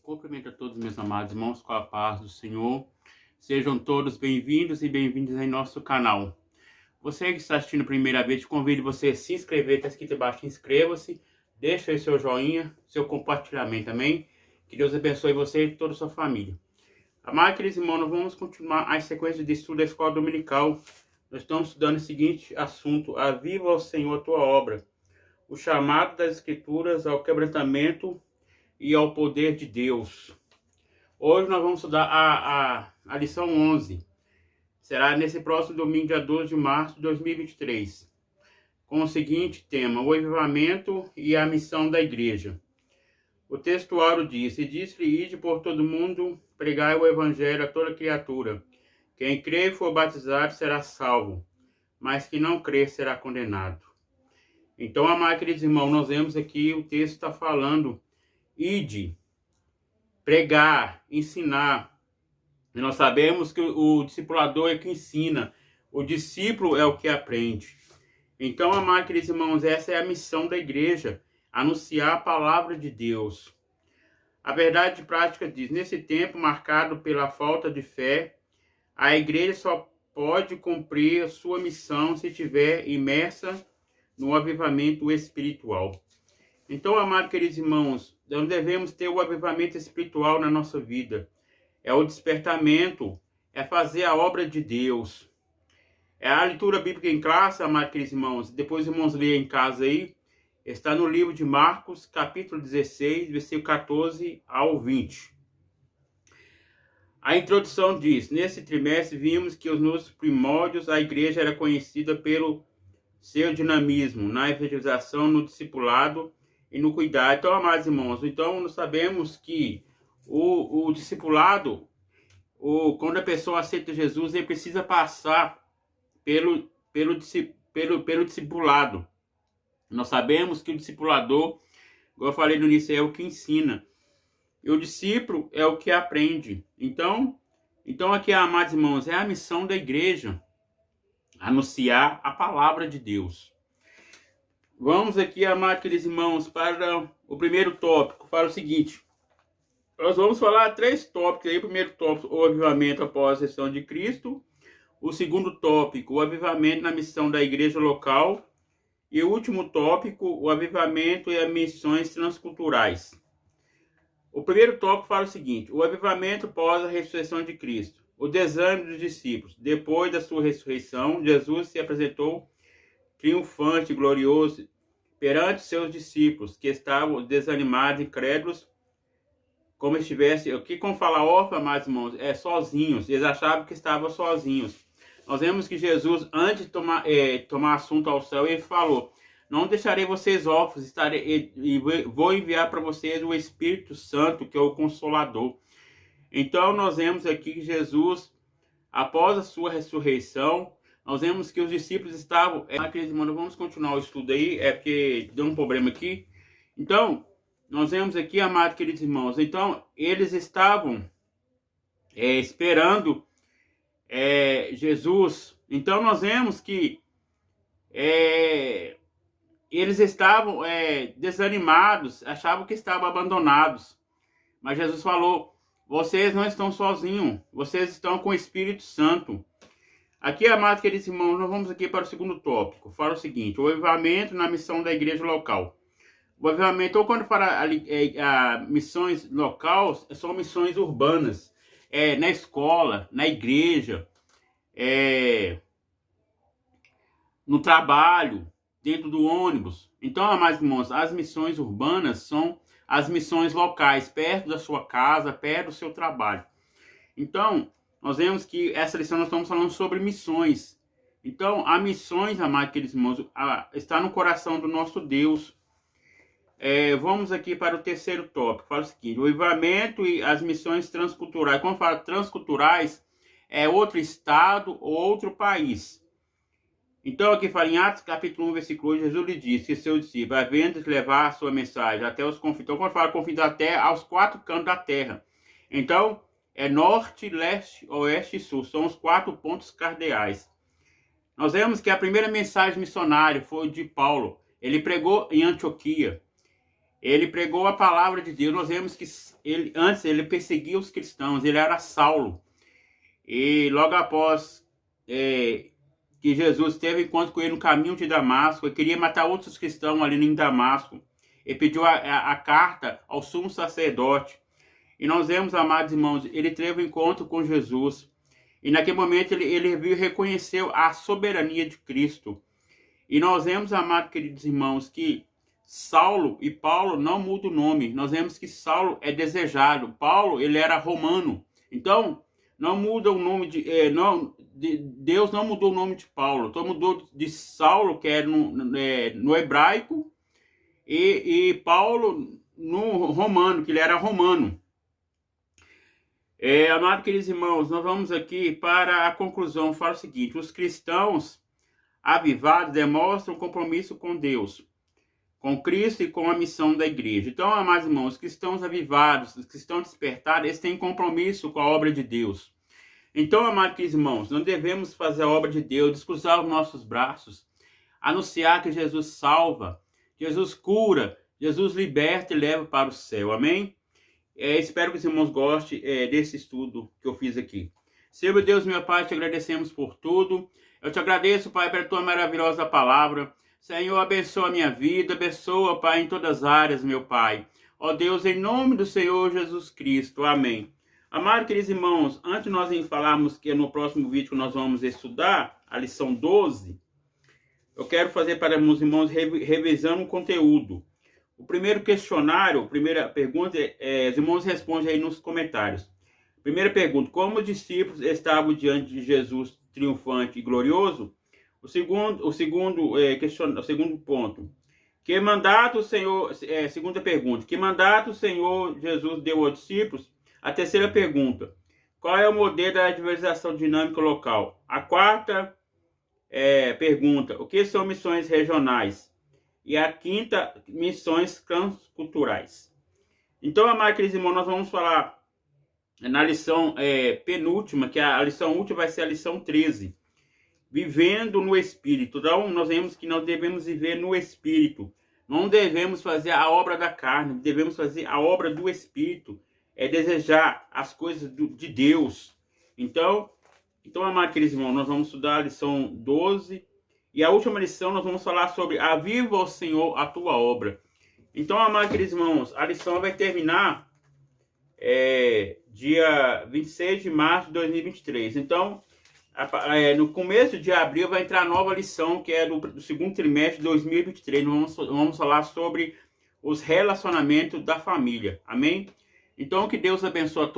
Cumprimento a todos meus amados irmãos com a paz do Senhor. Sejam todos bem-vindos e bem-vindas em nosso canal. Você que está assistindo a primeira vez, te convido você a se inscrever, está escrito embaixo, inscreva-se, deixa aí seu joinha, seu compartilhamento também. Que Deus abençoe você e toda a sua família. Amados queridos irmãos, nós vamos continuar a sequência de estudo da escola dominical. Nós estamos estudando o seguinte assunto: aviva ao Senhor a tua obra, o chamado das Escrituras ao quebrantamento e ao poder de Deus. Hoje nós vamos estudar a lição 11. Será nesse próximo domingo, dia 12 de março de 2023. Com o seguinte tema: o avivamento e a missão da igreja. O textuário diz: e diz-lhe, ide por todo mundo, pregai o evangelho a toda criatura. Quem crer e for batizado será salvo, mas quem não crer será condenado. Então, amados queridos irmãos, nós vemos aqui, o texto está falando: ide, pregar, ensinar. E nós sabemos que o discipulador é que ensina, o discípulo é o que aprende. Então, amados queridos irmãos, essa é a missão da igreja, anunciar a palavra de Deus. A verdade prática diz: nesse tempo marcado pela falta de fé, a igreja só pode cumprir a sua missão se estiver imersa no avivamento espiritual. Então, amados queridos irmãos, nós devemos ter o avivamento espiritual na nossa vida. É o despertamento, é fazer a obra de Deus. É a leitura bíblica em classe, amados queridos irmãos. Depois os irmãos leem em casa aí. Está no livro de Marcos, capítulo 16, versículo 14 ao 20. A introdução diz: nesse trimestre vimos que nos primórdios a igreja era conhecida pelo seu dinamismo, na evangelização, no discipulado e no cuidado. Então, amados irmãos, então nós sabemos que o discipulado, quando a pessoa aceita Jesus, ele precisa passar pelo discipulado. Nós sabemos que o discipulador, como eu falei no início, é o que ensina. E o discípulo é o que aprende. Então aqui, amados irmãos, é a missão da igreja, anunciar a palavra de Deus. Vamos aqui, amados queridos irmãos, para o primeiro tópico. Fala o seguinte: nós vamos falar 3 tópicos aí. O primeiro tópico, o avivamento após a ascensão de Cristo. O segundo tópico, o avivamento na missão da igreja local. E o último tópico, o avivamento e as missões transculturais. O primeiro tópico fala o seguinte: o avivamento após a ressurreição de Cristo. O desânimo dos discípulos. Depois da sua ressurreição, Jesus se apresentou triunfante e glorioso perante seus discípulos, que estavam desanimados e incrédulos, como estivesse, aqui como fala órfão, amados irmãos, sozinhos. Eles achavam que estavam sozinhos. Nós vemos que Jesus, antes de tomar assunto ao céu, ele falou: não deixarei vocês órfãos, e vou enviar para vocês o Espírito Santo, que é o Consolador. Então, nós vemos aqui que Jesus, após a sua ressurreição, nós vemos que os discípulos estavam... queridos irmãos, vamos continuar o estudo aí, porque deu um problema aqui. Então, nós vemos aqui, amados queridos irmãos, então, eles estavam esperando Jesus. Então, nós vemos que eles estavam desanimados, achavam que estavam abandonados. Mas Jesus falou: vocês não estão sozinhos, vocês estão com o Espírito Santo. Aqui, amados queridos irmãos, nós vamos aqui para o segundo tópico. Fala o seguinte: o avivamento na missão da igreja local. O avivamento, ou quando fala missões locais, são missões urbanas. Na escola, na igreja, no trabalho, dentro do ônibus. Então, amados irmãos, as missões urbanas são as missões locais, perto da sua casa, perto do seu trabalho. Então, nós vemos que essa lição nós estamos falando sobre missões. Então, as missões, amados queridos irmãos, está no coração do nosso Deus. Vamos aqui para o terceiro tópico. Fala o seguinte: o avivamento e as missões transculturais. Quando fala transculturais, é outro estado ou outro país. Então, aqui fala em Atos capítulo 1, versículo 8, Jesus lhe disse que seu discípulo, havendo de levar a sua mensagem até os confins. Então, quando fala confins da terra, aos 4 cantos da terra. Então, norte, leste, oeste e sul. São os 4 pontos cardeais. Nós vemos que a primeira mensagem missionária foi de Paulo. Ele pregou em Antioquia. Ele pregou a palavra de Deus. Nós vemos que antes ele perseguia os cristãos, ele era Saulo. E logo após que Jesus teve encontro com ele no caminho de Damasco, ele queria matar outros cristãos ali em Damasco. Ele pediu a carta ao sumo sacerdote. E nós vemos, amados irmãos, ele teve um encontro com Jesus. E naquele momento ele viu e reconheceu a soberania de Cristo. E nós vemos, amados queridos irmãos, que Saulo e Paulo não mudam o nome. Nós vemos que Saulo é desejado. Paulo, ele era romano. Então, não muda o nome Deus não mudou o nome de Paulo. Então, mudou de Saulo, que era no hebraico, e Paulo no romano, que ele era romano. Amados queridos irmãos, nós vamos aqui para a conclusão. Fala o seguinte: os cristãos avivados demonstram compromisso com Deus, com Cristo e com a missão da igreja. Então, amados irmãos, os cristãos avivados, os cristãos despertados, eles têm compromisso com a obra de Deus. Então, amados irmãos, nós devemos fazer a obra de Deus, descruzar os nossos braços, anunciar que Jesus salva, Jesus cura, Jesus liberta e leva para o céu. Amém? Espero que os irmãos gostem desse estudo que eu fiz aqui. Senhor, meu Deus, meu Pai, te agradecemos por tudo. Eu te agradeço, Pai, pela tua maravilhosa palavra. Senhor, abençoa a minha vida, abençoa, Pai, em todas as áreas, meu Pai. Ó Deus, em nome do Senhor Jesus Cristo. Amém. Amados queridos irmãos, antes de nós falarmos que no próximo vídeo nós vamos estudar a lição 12, eu quero fazer para os irmãos revisando o conteúdo. O primeiro questionário, a primeira pergunta, os irmãos respondem aí nos comentários. Primeira pergunta: como os discípulos estavam diante de Jesus triunfante e glorioso? O segundo ponto: que mandato o Senhor, segunda pergunta: que mandato o Senhor Jesus deu aos discípulos? A terceira pergunta: qual é o modelo da adversação dinâmica local? A quarta pergunta: o que são missões regionais? E a quinta, missões transculturais. Então, amados queridos irmãos, nós vamos falar na lição penúltima, que a lição última vai ser a lição 13. Vivendo no Espírito. Então, nós vemos que nós devemos viver no Espírito. Não devemos fazer a obra da carne, devemos fazer a obra do Espírito. Desejar as coisas de Deus. Então, amados queridos irmãos, nós vamos estudar a lição 12. E a última lição nós vamos falar sobre aviva, ó Senhor, a tua obra. Então, amados queridos irmãos, a lição vai terminar dia 26 de março de 2023. Então, no começo de abril vai entrar a nova lição, que é do segundo trimestre de 2023. Vamos falar sobre os relacionamentos da família. Amém? Então, que Deus abençoe a todos.